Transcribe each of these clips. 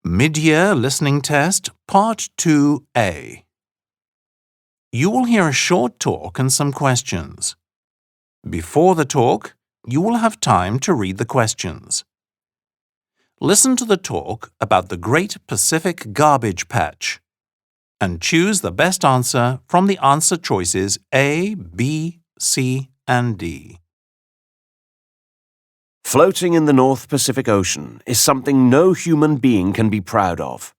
Mid-Year Listening Test, Part 2A. You will hear a short talk and some questions. Before the talk, you will have time to read the questions. Listen to the talk about the Great Pacific Garbage Patch and choose the best answer from the answer choices A, B, C, and D. Floating in the North Pacific Ocean is something no human being can be proud of.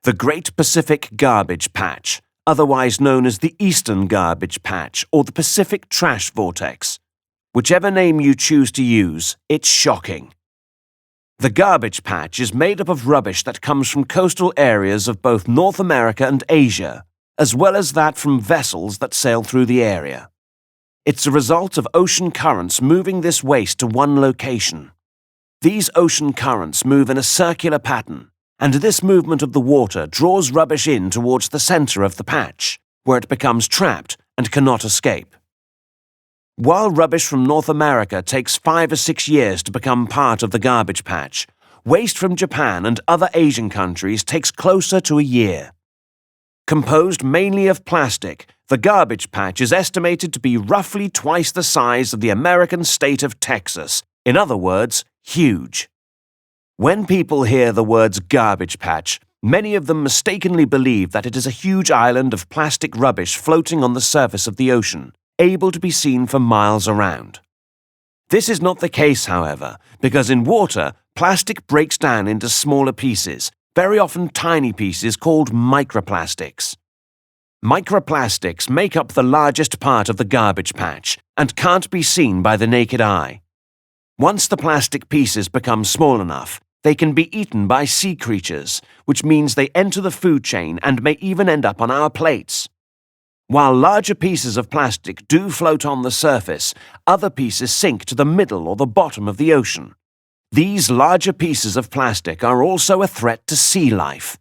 The Great Pacific Garbage Patch, otherwise known as the Eastern Garbage Patch or the Pacific Trash Vortex. Whichever name you choose to use, it's shocking. The garbage patch is made up of rubbish that comes from coastal areas of both North America and Asia, as well as that from vessels that sail through the area. It's a result of ocean currents moving this waste to one location. These ocean currents move in a circular pattern, and this movement of the water draws rubbish in towards the center of the patch, where it becomes trapped and cannot escape. While rubbish from North America takes 5 or 6 years to become part of the garbage patch, waste from Japan and other Asian countries takes closer to a year. Composed mainly of plastic, the garbage patch is estimated to be roughly twice the size of the American state of Texas. In other words, huge. When people hear the words garbage patch, many of them mistakenly believe that it is a huge island of plastic rubbish floating on the surface of the ocean, able to be seen for miles around. This is not the case, however, because in water, plastic breaks down into smaller pieces, very often tiny pieces called microplastics. Microplastics make up the largest part of the garbage patch and can't be seen by the naked eye. Once the plastic pieces become small enough, they can be eaten by sea creatures, which means they enter the food chain and may even end up on our plates. While larger pieces of plastic do float on the surface, other pieces sink to the middle or the bottom of the ocean. These larger pieces of plastic are also a threat to sea life.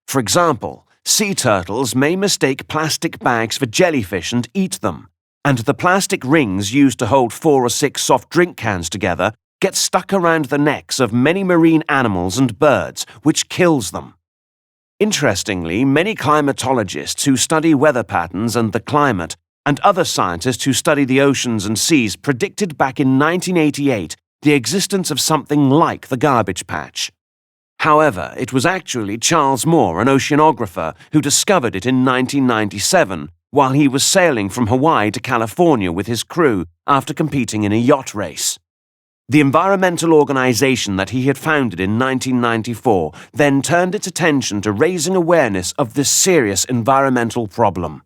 For example, sea turtles may mistake plastic bags for jellyfish and eat them, and the plastic rings used to hold 4 or 6 soft drink cans together get stuck around the necks of many marine animals and birds, which kills them. Interestingly, many climatologists who study weather patterns and the climate, and other scientists who study the oceans and seas predicted back in 1988 the existence of something like the garbage patch. However, it was actually Charles Moore, an oceanographer, who discovered it in 1997 while he was sailing from Hawaii to California with his crew after competing in a yacht race. The environmental organization that he had founded in 1994 then turned its attention to raising awareness of this serious environmental problem.